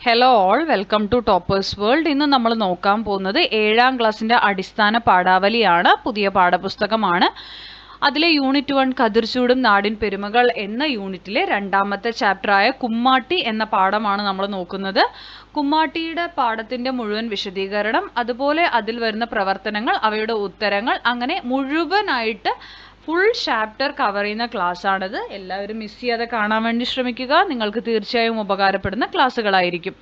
Hello all, welcome to toppers world. ഇന്ന് നമ്മൾ നോക്കാൻ പോകുന്നത് 7ാം ക്ലാസ്സിൻ്റെ അടിസ്ഥാന പാഠാവലിയാണ്. പുതിയ പാഠപുസ്തകമാണ്. അതിലെ യൂണിറ്റ് 1 കതിർചൂടും നാടിൻ പെരുമകൾ എന്ന യൂണിറ്റിലെ 2ാമത്തെ ചാപ്റ്ററായ കുമ്മാട്ടി എന്ന പാഠമാണ് നമ്മൾ നോക്കുന്നത്. കുമ്മാട്ടിയുടെ പാഠത്തിൻ്റെ മുഴുവൻ വിശദീകരണം, അതുപോലെ അതിൽ വരുന്ന പ്രവർത്തനങ്ങൾ, അവയുടെ ഉത്തരങ്ങൾ, അങ്ങനെ മുഴുവനായിട്ട് ഫുൾ ചാപ്റ്റർ കവർ ചെയ്യുന്ന ക്ലാസ് ആണിത്. എല്ലാവരും മിസ് ചെയ്യാതെ കാണാൻ വേണ്ടി ശ്രമിക്കുക. നിങ്ങൾക്ക് തീർച്ചയായും ഉപകാരപ്പെടുന്ന ക്ലാസ്സുകളായിരിക്കും.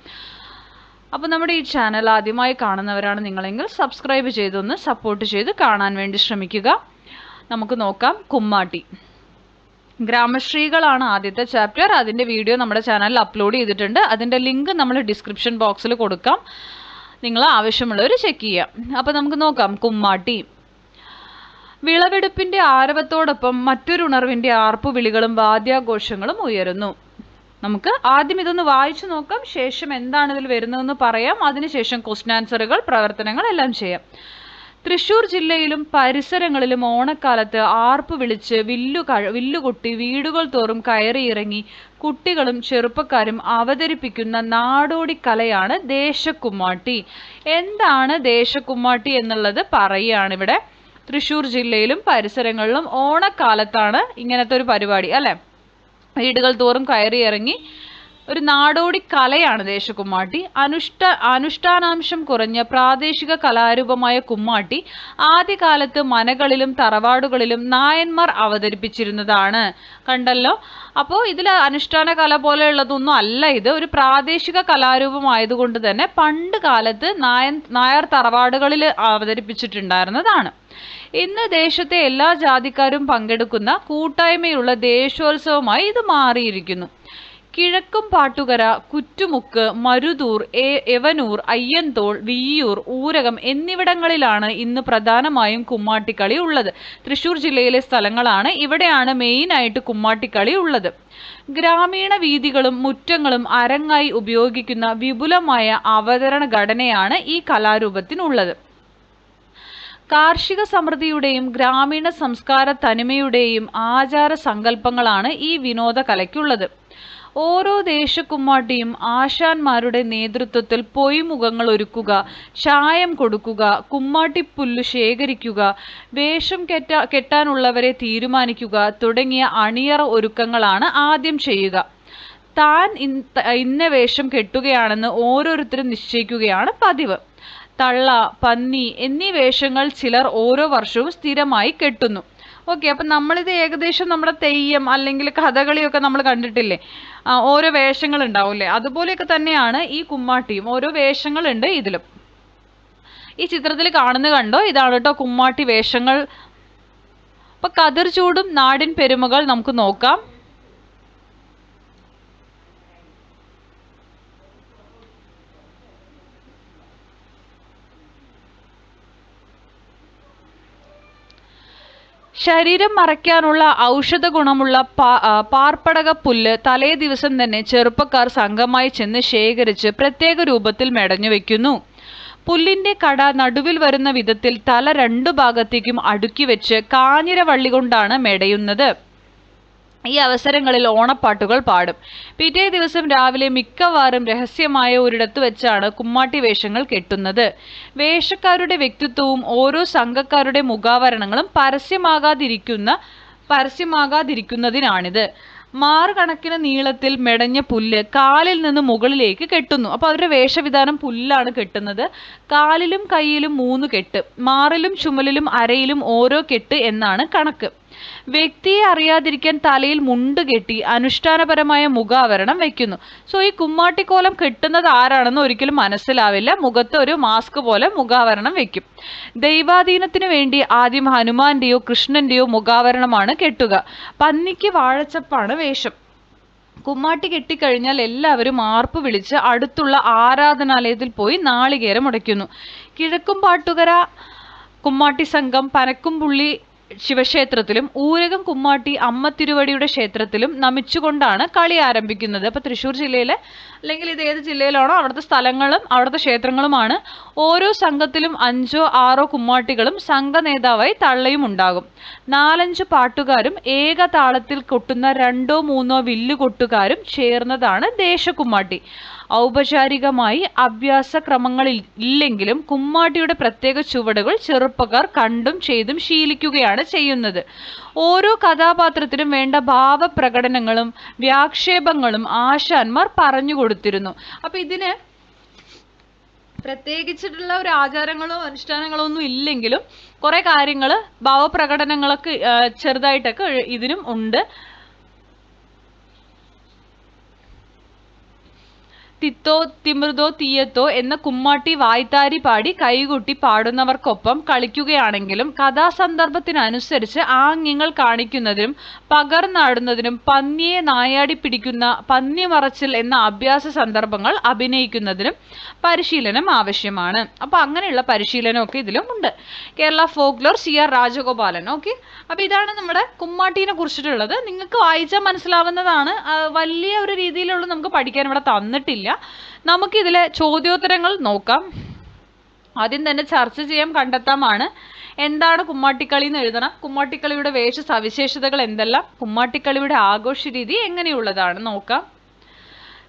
അപ്പോൾ നമ്മുടെ ഈ ചാനൽ ആദ്യമായി കാണുന്നവരാണ് നിങ്ങളെങ്കിൽ സബ്സ്ക്രൈബ് ചെയ്തൊന്ന് സപ്പോർട്ട് ചെയ്ത് കാണാൻ വേണ്ടി ശ്രമിക്കുക. നമുക്ക് നോക്കാം. കുമ്മാട്ടി. ഗ്രാമശ്രീകളാണ് ആദ്യത്തെ ചാപ്റ്റർ. അതിൻ്റെ വീഡിയോ നമ്മുടെ ചാനലിൽ അപ്ലോഡ് ചെയ്തിട്ടുണ്ട്. അതിൻ്റെ ലിങ്ക് നമ്മൾ ഡിസ്ക്രിപ്ഷൻ ബോക്സിൽ കൊടുക്കാം. നിങ്ങൾ ആവശ്യമുള്ളവർ ചെക്ക് ചെയ്യാം. അപ്പോൾ നമുക്ക് നോക്കാം. കുമ്മാട്ടി. വിളവെടുപ്പിന്റെ ആരവത്തോടൊപ്പം മറ്റൊരു ഉണർവിന്റെ ആർപ്പുവിളികളും വാദ്യാഘോഷങ്ങളും ഉയരുന്നു. നമുക്ക് ആദ്യം ഇതൊന്ന് വായിച്ചു നോക്കാം, ശേഷം എന്താണ് ഇതിൽ വരുന്നതെന്ന് പറയാം. അതിനുശേഷം ക്വസ്റ്റ്യൻ ആൻസറുകൾ, പ്രവർത്തനങ്ങൾ എല്ലാം ചെയ്യാം. തൃശ്ശൂർ ജില്ലയിലും പരിസരങ്ങളിലും ഓണക്കാലത്ത് ആർപ്പ് വിളിച്ച് വില്ലുകൊട്ടി വീടുകൾ തോറും കയറിയിറങ്ങി കുട്ടികളും ചെറുപ്പക്കാരും അവതരിപ്പിക്കുന്ന നാടോടിക്കലയാണ് ദേശക്കുമ്മാട്ടി. എന്താണ് ദേശക്കുമ്മാട്ടി എന്നുള്ളത് പറയുകയാണ് ഇവിടെ. തൃശ്ശൂർ ജില്ലയിലും പരിസരങ്ങളിലും ഓണക്കാലത്താണ് ഇങ്ങനത്തെ ഒരു പരിപാടി, അല്ലെ? വീടുകൾ തോറും കയറി ഇറങ്ങി ഒരു നാടോടി കലയാണ് ദേശക്കുമ്മാട്ടി. അനുഷ്ഠാനാംശം കുറഞ്ഞ പ്രാദേശിക കലാരൂപമായ കുമ്മാട്ടി ആദ്യകാലത്ത് മനകളിലും തറവാടുകളിലും നായന്മാർ അവതരിപ്പിച്ചിരുന്നതാണ്. കണ്ടല്ലോ. അപ്പോൾ ഇതിൽ അനുഷ്ഠാന കല പോലെയുള്ളതൊന്നും അല്ല. ഇത് ഒരു പ്രാദേശിക കലാരൂപമായതുകൊണ്ട് തന്നെ പണ്ട് കാലത്ത് നായർ തറവാടുകളിൽ അവതരിപ്പിച്ചിട്ടുണ്ടായിരുന്നതാണ്. ഇന്ന് ദേശത്തെ എല്ലാ ജാതിക്കാരും പങ്കെടുക്കുന്ന കൂട്ടായ്മയുള്ള ദേശോത്സവമായി ഇത് മാറിയിരിക്കുന്നു. കിഴക്കും പാട്ടുകര, കുറ്റുമുക്ക്, മരുതൂർ, എവനൂർ, അയ്യന്തോൾ, വിയ്യൂർ, ഊരകം എന്നിവിടങ്ങളിലാണ് ഇന്ന് പ്രധാനമായും കുമ്മാട്ടിക്കളി ഉള്ളത്. തൃശ്ശൂർ ജില്ലയിലെ സ്ഥലങ്ങളാണ്. ഇവിടെയാണ് മെയിനായിട്ട് കുമ്മാട്ടിക്കളി ഉള്ളത്. ഗ്രാമീണ വീഥികളും മുറ്റങ്ങളും അരങ്ങായി ഉപയോഗിക്കുന്ന വിപുലമായ അവതരണ ഘടനയാണ് ഈ കലാരൂപത്തിനുള്ളത്. കാർഷിക സമൃദ്ധിയുടെയും ഗ്രാമീണ സംസ്കാര തനിമയുടെയും ആചാര സങ്കല്പങ്ങളാണ് ഈ വിനോദ കലയ്ക്കുള്ളത്. ഓരോ ദേശക്കുമ്മാട്ടിയും ആശാന്മാരുടെ നേതൃത്വത്തിൽ പൊയ്മുഖങ്ങൾ ഒരുക്കുക, ചായം കൊടുക്കുക, കുമ്മാട്ടിപ്പുല്ല് ശേഖരിക്കുക, വേഷം കെട്ടാനുള്ളവരെ തീരുമാനിക്കുക തുടങ്ങിയ അണിയറ ഒരുക്കങ്ങളാണ് ആദ്യം ചെയ്യുക. താൻ ഇന്ന വേഷം കെട്ടുകയാണെന്ന് ഓരോരുത്തരും നിശ്ചയിക്കുകയാണ് പതിവ്. തള്ള, പന്നി എന്നീ വേഷങ്ങൾ ചിലർ ഓരോ വർഷവും സ്ഥിരമായി കെട്ടുന്നു. ഓക്കെ, അപ്പം നമ്മളിത് ഏകദേശം നമ്മുടെ തെയ്യം അല്ലെങ്കിൽ കഥകളിയൊക്കെ നമ്മൾ കണ്ടിട്ടില്ലേ? ഓരോ വേഷങ്ങൾ ഉണ്ടാവില്ലേ? അതുപോലെയൊക്കെ തന്നെയാണ് ഈ കുമ്മാട്ടിയും. ഓരോ വേഷങ്ങളുണ്ട് ഇതിലും. ഈ ചിത്രത്തിൽ കാണുന്നത് കണ്ടോ? ഇതാണ് കേട്ടോ കുമ്മാട്ടി വേഷങ്ങൾ. അപ്പൊ കതിർചൂടും നാടിൻ പെരുമകൾ നമുക്ക് നോക്കാം. ശരീരം മറയ്ക്കാനുള്ള ഔഷധ ഗുണമുള്ള പാർപ്പടക പുല്ല് തലേ ദിവസം തന്നെ ചെറുപ്പക്കാർ സംഘമായി ചെന്ന് ശേഖരിച്ച് പ്രത്യേക രൂപത്തിൽ മെടഞ്ഞു വെക്കുന്നു. പുല്ലിന്റെ കട നടുവിൽ വരുന്ന വിധത്തിൽ തല 2 ഭാഗത്തേക്കും അടുക്കി വെച്ച് കാഞ്ഞിര വള്ളി കൊണ്ടാണ് മെടയുന്നത്. ഈ അവസരങ്ങളിൽ ഓണപ്പാട്ടുകൾ പാടും. പിറ്റേ ദിവസം രാവിലെ മിക്കവാറും രഹസ്യമായ ഒരിടത്ത് വെച്ചാണ് കുമ്മാട്ടി വേഷങ്ങൾ കെട്ടുന്നത്. വേഷക്കാരുടെ വ്യക്തിത്വവും ഓരോ സംഘക്കാരുടെ മുഖാവരണങ്ങളും പരസ്യമാകാതിരിക്കുന്നതിനാണിത്. കണക്കിന് നീളത്തിൽ മെടഞ്ഞ പുല്ല് കാലിൽ നിന്ന് മുകളിലേക്ക് കെട്ടുന്നു. അപ്പോൾ അവരുടെ വേഷവിധാനം പുല്ലാണ് കെട്ടുന്നത്. കാലിലും കൈയിലും 3 കെട്ട്, മാറിലും ചുമലിലും അരയിലും ഓരോ കെട്ട് എന്നാണ് കണക്ക്. വ്യക്തിയെ അറിയാതിരിക്കാൻ തലയിൽ മുണ്ട് കെട്ടി അനുഷ്ഠാനപരമായ മുഖാവരണം വെക്കുന്നു. സോ ഈ കുമ്മാട്ടിക്കോലം കെട്ടുന്നത് ആരാണെന്ന് ഒരിക്കലും മനസ്സിലാവില്ല. മുഖത്ത് ഒരു മാസ്ക് പോലെ മുഖാവരണം വെക്കും. ദൈവാധീനത്തിനു വേണ്ടി ആദ്യം ഹനുമാന്റെയോ കൃഷ്ണന്റെയോ മുഖാവരണമാണ് കെട്ടുക. പന്നിക്ക് വാഴച്ചപ്പാണ് വേഷം. കുമ്മാട്ടി കെട്ടിക്കഴിഞ്ഞാൽ എല്ലാവരും ആർപ്പ് വിളിച്ച് അടുത്തുള്ള ആരാധനാലയത്തിൽ പോയി നാളികേരം ഉടയ്ക്കുന്നു. കിഴക്കും പാട്ടുകര കുമ്മാട്ടി സംഘം പനക്കുംപുള്ളി ശിവക്ഷേത്രത്തിലും ഊരകം കുമ്മാട്ടി അമ്മ തിരുവടിയുടെ ക്ഷേത്രത്തിലും നമിച്ചുകൊണ്ടാണ് കളി ആരംഭിക്കുന്നത്. അപ്പോൾ തൃശ്ശൂർ ജില്ലയിലെ അല്ലെങ്കിൽ ഇത് ഏത് ജില്ലയിലാണോ അവിടുത്തെ സ്ഥലങ്ങളും അവിടുത്തെ ക്ഷേത്രങ്ങളുമാണ്. ഓരോ സംഘത്തിലും 5-6 കുമ്മാട്ടികളും സംഘ നേതാവായി തള്ളയും ഉണ്ടാകും. 4-5 പാട്ടുകാരും ഏകതാളത്തിൽ കൊട്ടുന്ന 2-3 വില്ലുകൊട്ടുകാരും ചേർന്നതാണ് ദേശക്കുമ്മാട്ടി. ഔപചാരികമായി അഭ്യാസക്രമങ്ങളിൽ ഇല്ലെങ്കിലും കുമ്മാട്ടിയുടെ പ്രത്യേക ചുവടുകൾ ചെറുപ്പക്കാർ കണ്ടും ചെയ്തും ശീലിക്കുകയാണ് ചെയ്യുന്നത്. ഓരോ കഥാപാത്രത്തിനും വേണ്ട ഭാവപ്രകടനങ്ങളും വ്യാക്ഷേപങ്ങളും ആശാന്മാർ പറഞ്ഞു കൊടുത്തിരുന്നു. അപ്പൊ ഇതിന് പ്രത്യേകിച്ചിട്ടുള്ള ഒരു ആചാരങ്ങളോ അനുഷ്ഠാനങ്ങളോ ഒന്നും ഇല്ലെങ്കിലും കുറെ കാര്യങ്ങൾ ഭാവപ്രകടനങ്ങളൊക്കെ ചെറുതായിട്ടൊക്കെ ഇതിനും ഉണ്ട്. തിത്തോ തിമൃതോ തീയത്തോ എന്ന കുമ്മാട്ടി വായ്ത്താരി പാടി കൈകൊട്ടി പാടുന്നവർക്കൊപ്പം കളിക്കുകയാണെങ്കിലും കഥാസന്ദർഭത്തിനനുസരിച്ച് ആംഗ്യങ്ങൾ കാണിക്കുന്നതിനും പകർന്നാടുന്നതിനും പന്നിയെ നായാടി പിടിക്കുന്ന പന്നിമറച്ചിൽ എന്ന അഭ്യാസ സന്ദർഭങ്ങൾ അഭിനയിക്കുന്നതിനും പരിശീലനം ആവശ്യമാണ്. അപ്പൊ അങ്ങനെയുള്ള പരിശീലനമൊക്കെ ഇതിലും ഉണ്ട്. Kerala folklore CR Rajagopalan. Okay, അപ്പൊ ഇതാണ് നമ്മുടെ കുമ്മാട്ടീനെ കുറിച്ചിട്ടുള്ളത്. നിങ്ങൾക്ക് വായിച്ചാൽ മനസ്സിലാവുന്നതാണ്. വലിയ ഒരു രീതിയിലുള്ള നമുക്ക് പഠിക്കാൻ ഇവിടെ തന്നിട്ടില്ല. നമുക്ക് ഇതിലെ ചോദ്യോത്തരങ്ങൾ നോക്കാം. ആദ്യം തന്നെ ചർച്ച ചെയ്യാം കണ്ടെത്താമാണ്. എന്താണ് കുമ്മാട്ടിക്കളി എന്ന് എഴുതണം. കുമ്മാട്ടിക്കളിയുടെ വേഷ സവിശേഷതകൾ എന്തെല്ലാം, കുമ്മാട്ടിക്കളിയുടെ ആഘോഷ രീതി എങ്ങനെയുള്ളതാണ് നോക്കാം.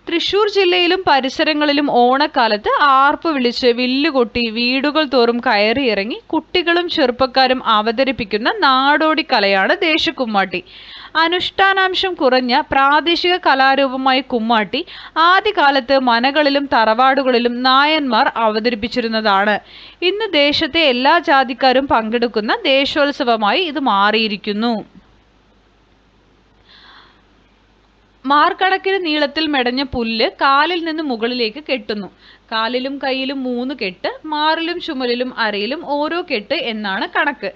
തൃശ്ശൂർ ജില്ലയിലും പരിസരങ്ങളിലും ഓണക്കാലത്ത് ആർപ്പ് വിളിച്ച് വില്ലുകൊട്ടി വീടുകൾ തോറും കയറിയിറങ്ങി കുട്ടികളും ചെറുപ്പക്കാരും അവതരിപ്പിക്കുന്ന നാടോടി കലയാണ് ദേശക്കുമ്മാട്ടി. അനുഷ്ഠാനാംശം കുറഞ്ഞ പ്രാദേശിക കലാരൂപമായ കുമ്മാട്ടി ആദ്യകാലത്ത് മനകളിലും തറവാടുകളിലും നായന്മാർ അവതരിപ്പിച്ചിരുന്നതാണ്. ഇന്ന് ദേശത്തെ എല്ലാ ജാതിക്കാരും പങ്കെടുക്കുന്ന ദേശോത്സവമായി ഇത് മാറിയിരിക്കുന്നു. മാർക്കണക്കിന് നീളത്തിൽ മെടഞ്ഞ പുല്ല് കാലിൽ നിന്ന് മുകളിലേക്ക് കെട്ടുന്നു. കാലിലും കൈയിലും 3 കെട്ട്, മാറിലും ചുമലിലും അരയിലും ഓരോ കെട്ട് എന്നാണ് കണക്ക്.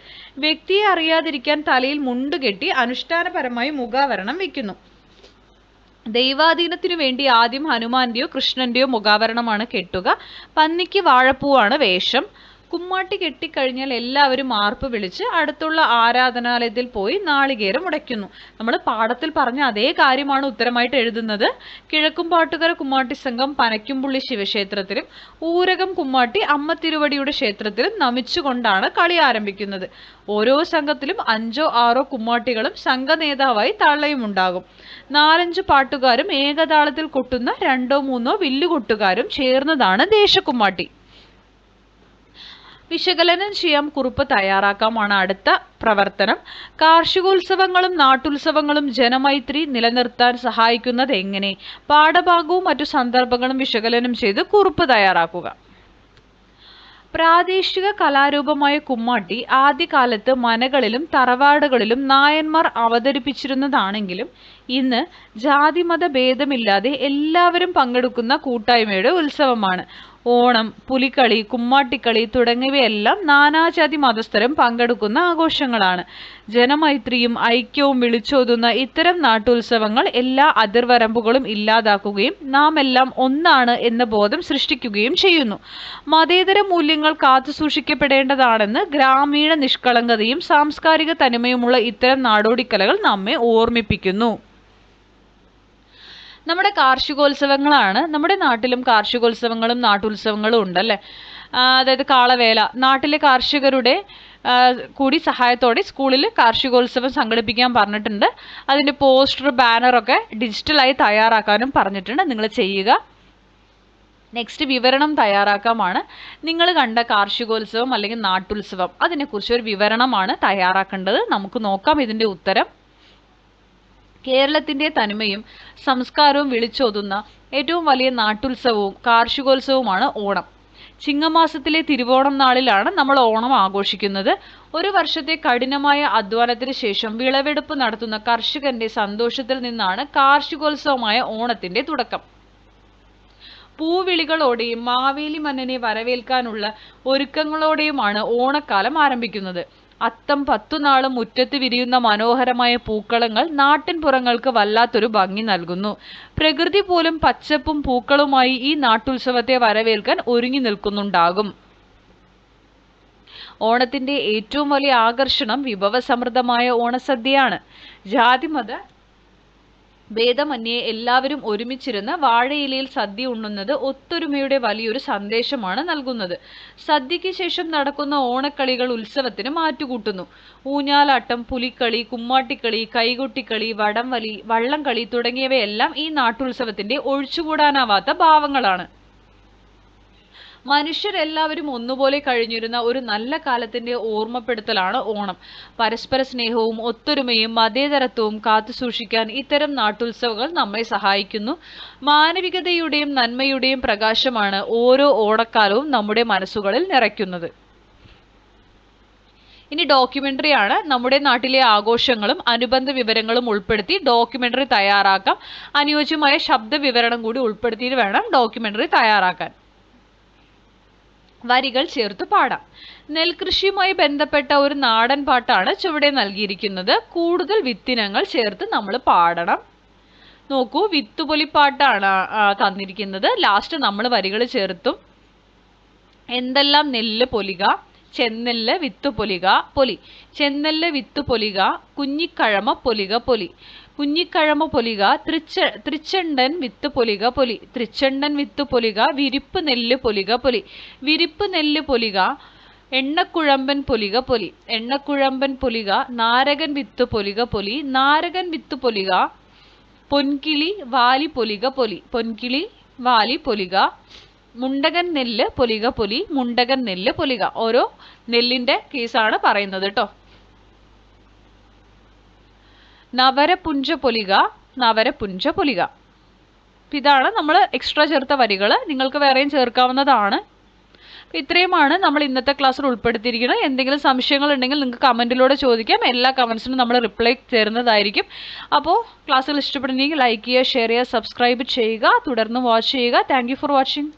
വ്യക്തിയെ അറിയാതിരിക്കാൻ തലയിൽ മുണ്ട് കെട്ടി അനുഷ്ഠാനപരമായി മുഖാവരണം വയ്ക്കുന്നു. ദൈവാധീനത്തിനു വേണ്ടി ആദ്യം ഹനുമാന്റെയോ കൃഷ്ണന്റെയോ മുഖാവരണമാണ് കെട്ടുക. പന്നിക്ക് വാഴപ്പൂവാണ് വേഷം. കുമ്മാട്ടി കെട്ടിക്കഴിഞ്ഞാൽ എല്ലാവരും ആർപ്പ് വിളിച്ച് അടുത്തുള്ള ആരാധനാലയത്തിൽ പോയി നാളികേരം ഉടയ്ക്കുന്നു. നമ്മൾ പാഠത്തിൽ പറഞ്ഞ അതേ കാര്യമാണ് ഉത്തരമായിട്ട് എഴുതുന്നത്. കിഴക്കുംപാട്ടുകര കുമ്മാട്ടി സംഘം പനയ്ക്കുംപുള്ളി ശിവക്ഷേത്രത്തിലും ഊരകം കുമ്മാട്ടി അമ്മ തിരുവടിയുടെ ക്ഷേത്രത്തിലും നമിച്ചുകൊണ്ടാണ് കളി ആരംഭിക്കുന്നത്. ഓരോ സംഘത്തിലും 5-6 കുമ്മാട്ടികളും സംഘ നേതാവായി തള്ളയും ഉണ്ടാകും. 4-5 പാട്ടുകാരും ഏകതാളത്തിൽ കൊട്ടുന്ന 2-3 വില്ലുകൊട്ടുകാരും ചേർന്നതാണ് ദേശക്കുമ്മാട്ടി. വിശകലനം ചെയ്യാം, കുറിപ്പ് തയ്യാറാക്കാമാണ് അടുത്ത പ്രവർത്തനം. കാർഷികോത്സവങ്ങളും നാട്ടുത്സവങ്ങളും ജനമൈത്രി നിലനിർത്താൻ സഹായിക്കുന്നത് എങ്ങനെ? പാഠഭാഗവും മറ്റു സന്ദർഭങ്ങളും വിശകലനം ചെയ്ത് കുറിപ്പ് തയ്യാറാക്കുക. പ്രാദേശിക കലാരൂപമായ കുമ്മാട്ടി ആദ്യകാലത്ത് മനകളിലും തറവാടുകളിലും നായന്മാർ അവതരിപ്പിച്ചിരുന്നതാണെങ്കിലും ഇന്ന് ജാതിമത ഭേദമില്ലാതെ എല്ലാവരും പങ്കെടുക്കുന്ന കൂട്ടായ്മയുടെ ഉത്സവമാണ്. ഓണം, പുലിക്കളി, കുമ്മാട്ടിക്കളി തുടങ്ങിയവയെല്ലാം നാനാജാതി മതസ്ഥരും പങ്കെടുക്കുന്ന ആഘോഷങ്ങളാണ്. ജനമൈത്രിയും ഐക്യവും വിളിച്ചോതുന്ന ഇത്തരം നാട്ടുത്സവങ്ങൾ എല്ലാ അതിർവരമ്പുകളും ഇല്ലാതാക്കുകയും നാം എല്ലാം ഒന്നാണ് എന്ന ബോധം സൃഷ്ടിക്കുകയും ചെയ്യുന്നു. മതേതര മൂല്യങ്ങൾ കാത്തുസൂക്ഷിക്കപ്പെടേണ്ടതാണെന്ന് ഗ്രാമീണ നിഷ്കളങ്കതയും സാംസ്കാരിക തനിമയുമുള്ള ഇത്തരം നാടോടിക്കലകൾ നമ്മെ ഓർമ്മിപ്പിക്കുന്നു. നമ്മുടെ കാർഷികോത്സവങ്ങളാണ്. നമ്മുടെ നാട്ടിലും കാർഷികോത്സവങ്ങളും നാട്ടുത്സവങ്ങളും ഉണ്ടല്ലേ. അതായത് കാളവേല, നാട്ടിലെ കാർഷികരുടെ കൂടി സഹായത്തോടെ സ്കൂളിൽ കാർഷികോത്സവം സംഘടിപ്പിക്കാൻ പറഞ്ഞിട്ടുണ്ട്. അതിൻ്റെ പോസ്റ്റർ, ബാനറൊക്കെ ഡിജിറ്റലായി തയ്യാറാക്കാനും പറഞ്ഞിട്ടുണ്ട്. നിങ്ങൾ ചെയ്യുക. നെക്സ്റ്റ് വിവരണം തയ്യാറാക്കാമാണ്. നിങ്ങൾ കണ്ട കാർഷികോത്സവം അല്ലെങ്കിൽ നാട്ടുത്സവം അതിനെക്കുറിച്ച് ഒരു വിവരണമാണ് തയ്യാറാക്കേണ്ടത്. നമുക്ക് നോക്കാം ഇതിൻ്റെ ഉത്തരം. കേരളത്തിൻ്റെ തനിമയും സംസ്കാരവും വിളിച്ചോതുന്ന ഏറ്റവും വലിയ നാട്ടുത്സവവും കാർഷികോത്സവവുമാണ് ഓണം. ചിങ്ങമാസത്തിലെ തിരുവോണം നാളിലാണ് നമ്മൾ ഓണം ആഘോഷിക്കുന്നത്. ഒരു വർഷത്തെ കഠിനമായ അധ്വാനത്തിന് ശേഷം വിളവെടുപ്പ് നടത്തുന്ന കർഷകന്റെ സന്തോഷത്തിൽ നിന്നാണ് കാർഷികോത്സവമായ ഓണത്തിന്റെ തുടക്കം. പൂവിളികളോടെയും മാവേലി മന്നനെ വരവേൽക്കാനുള്ള ഒരുക്കങ്ങളോടെയുമാണ് ഓണക്കാലം ആരംഭിക്കുന്നത്. അത്തം 10 നാളും മുറ്റത്ത് വിരിയുന്ന മനോഹരമായ പൂക്കളങ്ങൾ നാട്ടിൻപുറങ്ങൾക്ക് വല്ലാത്തൊരു ഭംഗി നൽകുന്നു. പ്രകൃതി പോലും പച്ചപ്പും പൂക്കളുമായി ഈ നാട്ടുത്സവത്തെ വരവേൽക്കാൻ ഒരുങ്ങി നിൽക്കുന്നുണ്ടാകും. ഓണത്തിന്റെ ഏറ്റവും വലിയ ആകർഷണം വിഭവസമൃദ്ധമായ ഓണസദ്യയാണ്. ജാതിമത ഭേദമന്യേ എല്ലാവരും ഒരുമിച്ചിരുന്ന് വാഴയിലയിൽ സദ്യ ഉണ്ണുന്നത് ഒത്തൊരുമയുടെ വലിയൊരു സന്ദേശമാണ് നൽകുന്നത്. സദ്യയ്ക്ക് ശേഷം നടക്കുന്ന ഓണക്കളികൾ ഉത്സവത്തിന് മാറ്റുകൂട്ടുന്നു. ഊഞ്ഞാലാട്ടം, പുലിക്കളി, കുമ്മാട്ടിക്കളി, കൈകൊട്ടിക്കളി, വടംവലി, വള്ളംകളി തുടങ്ങിയവയെല്ലാം ഈ നാട്ടുത്സവത്തിന്റെ ഒഴിച്ചുകൂടാനാവാത്ത ഭാവങ്ങളാണ്. മനുഷ്യരെല്ലാവരും ഒന്നുപോലെ കഴിഞ്ഞിരുന്ന ഒരു നല്ല കാലത്തിന്റെ ഓർമ്മപ്പെടുത്തലാണ് ഓണം. പരസ്പര സ്നേഹവും ഒത്തൊരുമയും മതേതരത്വവും കാത്തുസൂക്ഷിക്കാൻ ഇത്തരം നാട്ടുത്സവങ്ങൾ നമ്മെ സഹായിക്കുന്നു. മാനവികതയുടെയും നന്മയുടെയും പ്രകാശമാണ് ഓരോ ഓണക്കാലവും നമ്മുടെ മനസ്സുകളിൽ നിറയ്ക്കുന്നത്. ഇനി ഡോക്യുമെന്ററി ആണ്. നമ്മുടെ നാട്ടിലെ ആഘോഷങ്ങളും അനുബന്ധ വിവരങ്ങളും ഉൾപ്പെടുത്തി ഡോക്യുമെന്ററി തയ്യാറാക്കാം. അനുയോജ്യമായ ശബ്ദ വിവരണം കൂടി ഉൾപ്പെടുത്തിയിട്ട് വേണം ഡോക്യുമെന്ററി തയ്യാറാക്കാൻ. വരികൾ ചേർത്ത് പാടാം. നെൽകൃഷിയുമായി ബന്ധപ്പെട്ട ഒരു നാടൻ പാട്ടാണ് ചുവടെ നൽകിയിരിക്കുന്നത്. കൂടുതൽ വിത്തിനങ്ങൾ ചേർത്ത് നമ്മൾ പാടണം. നോക്കൂ, വിത്തുപൊലിപ്പാട്ടാണ് തന്നിരിക്കുന്നത്. ലാസ്റ്റ് നമ്മൾ വരികൾ ചേർത്തും. എന്തെല്ലാം നെല്ല് പൊലിക, ചെന്നെല്ല് വിത്തു പൊലിക പൊലി, ചെന്നെല്ല് വിത്തു പൊലിക, കുഞ്ഞിക്കഴമ പൊലിക പൊലി, കുഞ്ഞിക്കഴമ പൊലിക, തൃച്ചണ്ടൻ വിത്ത് പൊലിക പൊലി, തൃച്ചണ്ടൻ വിത്ത് പൊലിക, വിരിപ്പ് നെല്ല് പൊലിക പൊലി, വിരിപ്പ് നെല്ല് പൊലിക, എണ്ണക്കുഴമ്പൻ പൊലിക പൊലി, എണ്ണക്കുഴമ്പൻ പൊലിക, നാരകൻ വിത്ത് പൊലിക പൊലി, നാരകൻ വിത്ത് പൊലിക, പൊൻകിളി വാലി പൊലിക പൊലി, പൊൻകിളി വാലി പൊലിക, മുണ്ടകൻ നെല്ല് പൊലിക പൊലി, മുണ്ടകൻ നെല്ല് പൊലിക. ഓരോ നെല്ലിന്റെ കേസാണ് പറയുന്നത് കേട്ടോ. നവരപുഞ്ച പൊലിക, നവരപുഞ്ച പൊലിക. ഇതാണ് നമ്മൾ എക്സ്ട്രാ ചേർത്ത വരികൾ. നിങ്ങൾക്ക് വേറെയും ചേർക്കാവുന്നതാണ്. ഇത്രയുമാണ് നമ്മൾ ഇന്നത്തെ ക്ലാസ്സിൽ ഉൾപ്പെടുത്തിയിരിക്കുന്നത്. എന്തെങ്കിലും സംശയങ്ങൾ ഉണ്ടെങ്കിൽ നിങ്ങൾക്ക് കമൻറ്റിലൂടെ ചോദിക്കാം. എല്ലാ കമൻസിനും നമ്മൾ റിപ്ലൈ തരുന്നതായിരിക്കും. അപ്പോൾ ക്ലാസ്സുകൾ ഇഷ്ടപ്പെടുന്നെങ്കിൽ ലൈക്ക് ചെയ്യുക, ഷെയർ ചെയ്യുക, സബ്സ്ക്രൈബ് ചെയ്യുക, തുടർന്ന് വാച്ച് ചെയ്യുക. Thank you for watching.